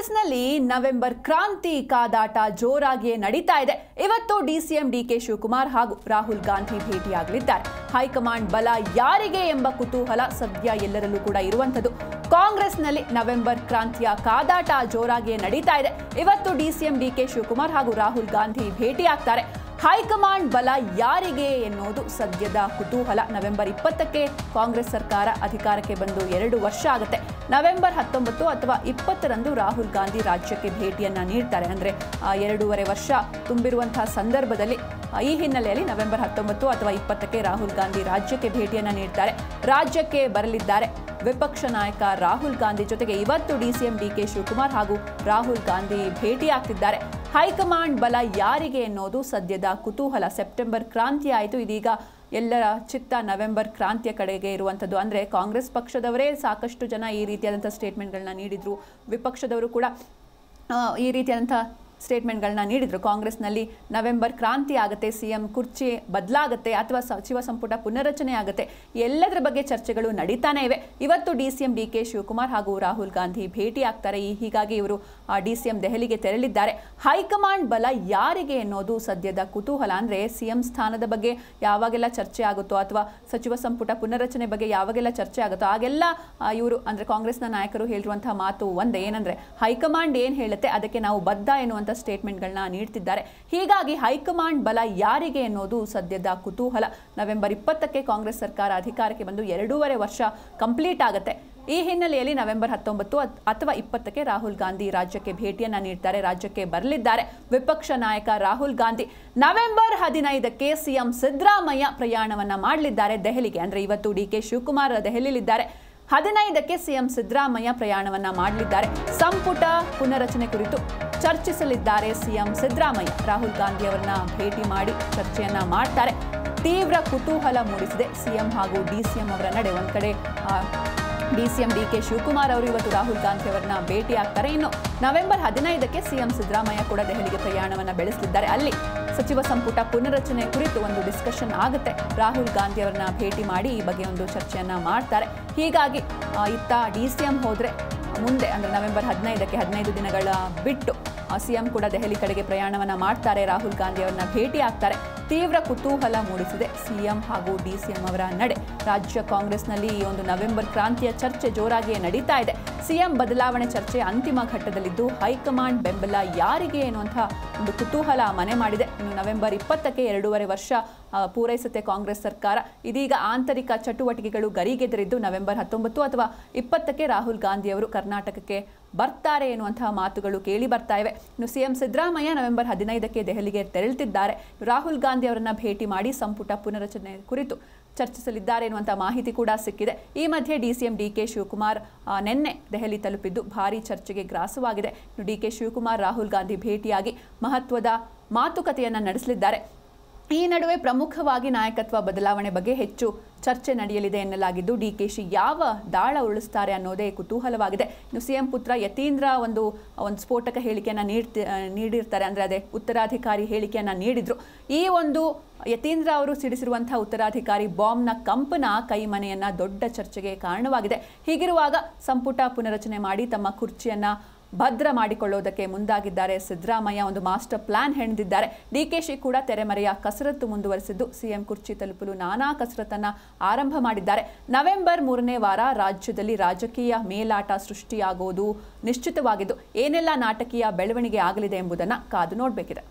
ಕಾಂಗ್ರೆಸ್ನಲ್ಲಿ ನವೆಂಬರ್ ಕ್ರಾಂತಿ ಕಾದಾಟ ಜೋರಾಗಿಯೇ ನಡೀತಾ ಇದೆ. ಇವತ್ತು ಡಿಸಿಎಂ ಡಿಕೆ ಶಿವಕುಮಾರ್ ಹಾಗೂ ರಾಹುಲ್ ಗಾಂಧಿ ಭೇಟಿಯಾಗಲಿದ್ದಾರೆ. ಹೈಕಮಾಂಡ್ ಬಲ ಯಾರಿಗೆ ಎಂಬ ಕುತೂಹಲ ಸದ್ಯ ಎಲ್ಲರಲ್ಲೂ ಕೂಡ ಇರುವಂತದ್ದು. ಕಾಂಗ್ರೆಸ್ನಲ್ಲಿ ನವೆಂಬರ್ ಕ್ರಾಂತಿಯ ಕಾದಾಟ ಜೋರಾಗಿಯೇ ನಡೀತಾ ಇದೆ. ಇವತ್ತು ಡಿಸಿಎಂ ಡಿಕೆ ಶಿವಕುಮಾರ್ ಹಾಗೂ ರಾಹುಲ್ ಗಾಂಧಿ ಭೇಟಿಯಾಗ್ತಾರೆ. ಹೈಕಮಾಂಡ್ ಬಲ ಯಾರಿಗೆ ಎನ್ನುವುದು ಸದ್ಯದ ಕುತೂಹಲ. ನವೆಂಬರ್ 20ಕ್ಕೆ ಕಾಂಗ್ರೆಸ್ ಸರ್ಕಾರ ಅಧಿಕಾರಕ್ಕೆ ಬಂದು 2 ವರ್ಷ ಆಗುತ್ತೆ. ನವೆಂಬರ್ 19 ಅಥವಾ 20ರಂದು ರಾಹುಲ್ ಗಾಂಧಿ ರಾಜ್ಯಕ್ಕೆ ಭೇಟಿಯನ್ನ ನೀಡ್ತಾರೆ. ಅಂದರೆ 2.5 ವರ್ಷ ತುಂಬಿರುವಂತಹ ಸಂದರ್ಭದಲ್ಲಿ ಈ ಹಿನ್ನೆಲೆಯಲ್ಲಿ ನವೆಂಬರ್ 19 ಅಥವಾ 20ಕ್ಕೆ ರಾಹುಲ್ ಗಾಂಧಿ ರಾಜ್ಯಕ್ಕೆ ಭೇಟಿಯನ್ನ ನೀಡ್ತಾರೆ. ರಾಜ್ಯಕ್ಕೆ ಬರಲಿದ್ದಾರೆ ವಿಪಕ್ಷ ನಾಯಕ ರಾಹುಲ್ ಗಾಂಧಿ ಜೊತೆಗೆ ಇವತ್ತು ಡಿಸಿಎಂ ಡಿಕೆ ಶಿವಕುಮಾರ್ ಹಾಗೂ ರಾಹುಲ್ ಗಾಂಧಿ ಭೇಟಿಯಾಗ್ತಿದ್ದಾರೆ. ಹೈಕಮಾಂಡ್ ಬಲ ಯಾರಿಗೆ ಎನ್ನುವುದು ಸದ್ಯದ ಕುತೂಹಲ. ಸೆಪ್ಟೆಂಬರ್ ಕ್ರಾಂತಿ ಆಯಿತು, ಇದೀಗ ಎಲ್ಲರ ಚಿತ್ತ ನವೆಂಬರ್ ಕ್ರಾಂತಿಯ ಕಡೆಗೆ ಇರುವಂಥದ್ದು. ಅಂದರೆ ಕಾಂಗ್ರೆಸ್ ಪಕ್ಷದವರೇ ಸಾಕಷ್ಟು ಜನ ಈ ರೀತಿಯಾದಂಥ ಸ್ಟೇಟ್ಮೆಂಟ್ಗಳನ್ನ ನೀಡಿದ್ರು. ವಿಪಕ್ಷದವರು ಕೂಡ ಈ ರೀತಿಯಾದಂಥ ಸ್ಟೇಟ್ಮೆಂಟ್ಗಳನ್ನ ನೀಡಿದ್ರು. ಕಾಂಗ್ರೆಸ್ನಲ್ಲಿ ನವೆಂಬರ್ ಕ್ರಾಂತಿ ಆಗುತ್ತೆ, ಸಿಎಂ ಕುರ್ಚಿ ಬದಲಾಗುತ್ತೆ ಅಥವಾ ಸಚಿವ ಸಂಪುಟ ಪುನರಚನೆ ಆಗುತ್ತೆ, ಎಲ್ಲದರ ಬಗ್ಗೆ ಚರ್ಚೆಗಳು ನಡೀತಾನೆ ಇವೆ. ಇವತ್ತು ಡಿಸಿಎಂ ಡಿಕೆ ಶಿವಕುಮಾರ್ ಹಾಗೂ ರಾಹುಲ್ ಗಾಂಧಿ ಭೇಟಿ ಆಗ್ತಾರೆ. ಹೀಗಾಗಿ ಇವರು ಡಿಸಿಎಂ ದೆಹಲಿಗೆ ತೆರಳಿದ್ದಾರೆ. ಹೈಕಮಾಂಡ್ ಬಲ ಯಾರಿಗೆ ಎನ್ನುವುದು ಸದ್ಯದ ಕುತೂಹಲ. ಅಂದರೆ ಸಿಎಂ ಸ್ಥಾನದ ಬಗ್ಗೆ ಯಾವಾಗೆಲ್ಲ ಚರ್ಚೆ ಆಗುತ್ತೋ ಅಥವಾ ಸಚಿವ ಸಂಪುಟ ಪುನರಚನೆ ಬಗ್ಗೆ ಯಾವಾಗೆಲ್ಲ ಚರ್ಚೆ ಆಗುತ್ತೋ ಆಗೆಲ್ಲ ಇವರು ಅಂದರೆ ಕಾಂಗ್ರೆಸ್ನ ನಾಯಕರು ಹೇಳಿರುವಂತಹ ಮಾತು ಒಂದೇ, ಏನಂದ್ರೆ ಹೈಕಮಾಂಡ್ ಏನು ಹೇಳುತ್ತೆ ಅದಕ್ಕೆ ನಾವು ಬದ್ಧ ಎನ್ನುವಂಥ ಸ್ಟೇಟ್ಮೆಂಟ್ಗಳನ್ನ ನೀಡ್ತಿದ್ದಾರೆ. ಹೀಗಾಗಿ ಹೈಕಮಾಂಡ್ ಬಲ ಯಾರಿಗೆ ಎನ್ನುವುದು ಸದ್ಯದ ಕುತೂಹಲ. ನವೆಂಬರ್ 20ಕ್ಕೆ ಕಾಂಗ್ರೆಸ್ ಸರ್ಕಾರ ಅಧಿಕಾರಕ್ಕೆ ಬಂದು 2.5 ವರ್ಷ ಕಂಪ್ಲೀಟ್ ಆಗುತ್ತೆ. ಈ ಹಿನ್ನೆಲೆಯಲ್ಲಿ ನವೆಂಬರ್ 19 ಅಥವಾ 20ಕ್ಕೆ ರಾಹುಲ್ ಗಾಂಧಿ ರಾಜ್ಯಕ್ಕೆ ಭೇಟಿಯನ್ನ ನೀಡ್ತಾರೆ. ರಾಜ್ಯಕ್ಕೆ ಬರಲಿದ್ದಾರೆ ವಿಪಕ್ಷ ನಾಯಕ ರಾಹುಲ್ ಗಾಂಧಿ. ನವೆಂಬರ್ 15ಕ್ಕೆ ಸಿಎಂ ಸಿದ್ದರಾಮಯ್ಯ ಪ್ರಯಾಣವನ್ನ ಮಾಡಲಿದ್ದಾರೆ ದೆಹಲಿಗೆ. ಅಂದ್ರೆ ಇವತ್ತು ಡಿಕೆ ಶಿವಕುಮಾರ್ ದೆಹಲಿಯಲ್ಲಿದ್ದಾರೆ. 15ಕ್ಕೆ ಸಿಎಂ ಸಿದ್ದರಾಮಯ್ಯ ಪ್ರಯಾಣವನ್ನ ಮಾಡಲಿದ್ದಾರೆ. ಸಂಪುಟ ಪುನರಚನೆ ಕುರಿತು ಚರ್ಚಿಸಲಿದ್ದಾರೆ ಸಿಎಂ ಸಿದ್ದರಾಮಯ್ಯ. ರಾಹುಲ್ ಗಾಂಧಿ ಅವರನ್ನ ಭೇಟಿ ಮಾಡಿ ಚರ್ಚೆಯನ್ನ ಮಾಡ್ತಾರೆ. ತೀವ್ರ ಕುತೂಹಲ ಮೂಡಿಸಿದೆ ಸಿಎಂ ಹಾಗೂ ಡಿಸಿಎಂ ಅವರ ನಡೆ. ಒಂದ್ ಕಡೆ ಡಿಸಿಎಂ ಡಿಕೆ ಶಿವಕುಮಾರ್ ಅವರು ಇವತ್ತು ರಾಹುಲ್ ಗಾಂಧಿ ಅವರನ್ನ ಭೇಟಿ ಆಗ್ತಾರೆ. ಇನ್ನು ನವೆಂಬರ್ 15ಕ್ಕೆ ಸಿಎಂ ಸಿದ್ದರಾಮಯ್ಯ ಕೂಡ ದೆಹಲಿಗೆ ಪ್ರಯಾಣವನ್ನ ಬೆಳೆಸಲಿದ್ದಾರೆ. ಅಲ್ಲಿ ಸಚಿವ ಸಂಪುಟ ಪುನರಚನೆ ಕುರಿತು ಒಂದು ಡಿಸ್ಕಷನ್ ಆಗುತ್ತೆ. ರಾಹುಲ್ ಗಾಂಧಿ ಅವರನ್ನ ಭೇಟಿ ಮಾಡಿ ಈ ಬಗ್ಗೆ ಒಂದು ಚರ್ಚೆಯನ್ನ ಮಾಡ್ತಾರೆ. ಹೀಗಾಗಿ ಇತ್ತ ಡಿಸಿಎಂ ಹೋದ್ರೆ ಮುಂದೆ ಅಂದರೆ ನವೆಂಬರ್ 15ಕ್ಕೆ 15 ದಿನಗಳ ಬಿಟ್ಟು ಸಿಎಂ ಕೂಡ ದೆಹಲಿ ಕಡೆಗೆ ಪ್ರಯಾಣವನ್ನ ಮಾಡ್ತಾರೆ. ರಾಹುಲ್ ಗಾಂಧಿ ಅವರನ್ನ ಭೇಟಿ ಆಗ್ತಾರೆ. ತೀವ್ರ ಕುತೂಹಲ ಮೂಡಿಸಿದೆ ಸಿಎಂ ಹಾಗೂ ಡಿಸಿಎಂ ಅವರ ನಡೆ. ರಾಜ್ಯ ಕಾಂಗ್ರೆಸ್ನಲ್ಲಿ ಈ ಒಂದು ನವೆಂಬರ್ ಕ್ರಾಂತಿಯ ಚರ್ಚೆ ಜೋರಾಗಿಯೇ ನಡೀತಾ ಇದೆ. ಸಿಎಂ ಬದಲಾವಣೆ ಚರ್ಚೆ ಅಂತಿಮ ಘಟ್ಟದಲ್ಲಿದ್ದು ಹೈಕಮಾಂಡ್ ಬೆಂಬಲ ಯಾರಿಗೆ ಎನ್ನುವಂತಹ ಒಂದು ಕುತೂಹಲ ಮನೆ ಮಾಡಿದೆ. ಇನ್ನು ನವೆಂಬರ್ 20ಕ್ಕೆ 2.5 ವರ್ಷ ಪೂರೈಸುತ್ತೆ ಕಾಂಗ್ರೆಸ್ ಸರ್ಕಾರ. ಇದೀಗ ಆಂತರಿಕ ಚಟುವಟಿಕೆಗಳು ಗರಿಗೆದರಿದ್ದು ನವೆಂಬರ್ 19 ಅಥವಾ 20ಕ್ಕೆ ರಾಹುಲ್ ಗಾಂಧಿ ಅವರು ಕರ್ನಾಟಕಕ್ಕೆ ಬರ್ತಾರೆ ಎನ್ನುವಂತಹ ಮಾತುಗಳು ಕೇಳಿ ಬರ್ತಾ ಇವೆ. ಇನ್ನು ಸಿಎಂ ಸಿದ್ದರಾಮಯ್ಯ ನವೆಂಬರ್ 15ಕ್ಕೆ ದೆಹಲಿಗೆ ತೆರಳುತ್ತಿದ್ದಾರೆ. ರಾಹುಲ್ ಗಾಂಧಿ ಅವರನ್ನ ಭೇಟಿ ಮಾಡಿ ಸಂಪುಟ ಪುನರಚನೆ ಕುರಿತು ಚರ್ಚಿಸಲಿದ್ದಾರೆ ಎನ್ನುವಂಥ ಮಾಹಿತಿ ಕೂಡ ಸಿಕ್ಕಿದೆ. ಈ ಮಧ್ಯೆ ಡಿಸಿಎಂ ಡಿಕೆ ಶಿವಕುಮಾರ್ ನಿನ್ನೆ ದೆಹಲಿ ತಲುಪಿದ್ದು ಭಾರೀ ಚರ್ಚೆಗೆ ಗ್ರಾಸವಾಗಿದೆ. ಇನ್ನು ಡಿಕೆ ಶಿವಕುಮಾರ್ ರಾಹುಲ್ ಗಾಂಧಿ ಭೇಟಿಯಾಗಿ ಮಹತ್ವದ ಮಾತುಕತೆಯನ್ನ ನಡೆಸಲಿದ್ದಾರೆ. ಈ ನಡುವೆ ಪ್ರಮುಖವಾಗಿ ನಾಯಕತ್ವ ಬದಲಾವಣೆ ಬಗ್ಗೆ ಹೆಚ್ಚು ಚರ್ಚೆ ನಡೆಯಲಿದೆ ಎನ್ನಲಾಗಿದ್ದು ಡಿಕೆಶಿ ಯಾವ ದಾಳ ಉರುಳಿಸ್ತಾರೆ ಅನ್ನೋದೇ ಕುತೂಹಲವಾಗಿದೆ. ಇನ್ನು ಸಿಎಂ ಪುತ್ರ ಯತೀಂದ್ರ ಒಂದು ಸ್ಫೋಟಕ ಹೇಳಿಕೆಯನ್ನ ನೀಡಿರ್ತಾರೆ. ಅಂದರೆ ಅದೇ ಉತ್ತರಾಧಿಕಾರಿ ಹೇಳಿಕೆಯನ್ನ ನೀಡಿದ್ರು. ಈ ಒಂದು ಯತೀಂದ್ರ ಅವರು ಸಿಡಿಸಿರುವಂತಹ ಉತ್ತರಾಧಿಕಾರಿ ಬಾಂಬ್ನ ಕಂಪನ ಕೈಮನೆಯನ್ನ ದೊಡ್ಡ ಚರ್ಚೆಗೆ ಕಾರಣವಾಗಿದೆ. ಹೀಗಿರುವಾಗ ಸಂಪುಟ ಪುನರಚನೆ ಮಾಡಿ ತಮ್ಮ ಕುರ್ಚಿಯನ್ನ ಭದ್ರ ಮಾಡಿಕೊಳ್ಳುವುದಕ್ಕೆ ಮುಂದಾಗಿದ್ದಾರೆ ಸಿದ್ದರಾಮಯ್ಯ. ಒಂದು ಮಾಸ್ಟರ್ ಪ್ಲಾನ್ ಹೆಣೆದಿದ್ದಾರೆ. ಡಿಕೆಶಿ ಕೂಡ ತೆರೆಮರೆಯ ಕಸರತ್ತು ಮುಂದುವರೆಸಿದ್ದು ಸಿಎಂ ಕುರ್ಚಿ ತಲುಪಲು ನಾನಾ ಕಸರತ್ತನ್ನ ಆರಂಭ ಮಾಡಿದ್ದಾರೆ. ನವೆಂಬರ್ 3ನೇ ವಾರ ರಾಜ್ಯದಲ್ಲಿ ರಾಜಕೀಯ ಮೇಲಾಟ ಸೃಷ್ಟಿಯಾಗುವುದು ನಿಶ್ಚಿತವಾಗಿದ್ದು ಏನೆಲ್ಲ ನಾಟಕೀಯ ಬೆಳವಣಿಗೆ ಆಗಲಿದೆ ಎಂಬುದನ್ನು ಕಾದು ನೋಡಬೇಕಿದೆ.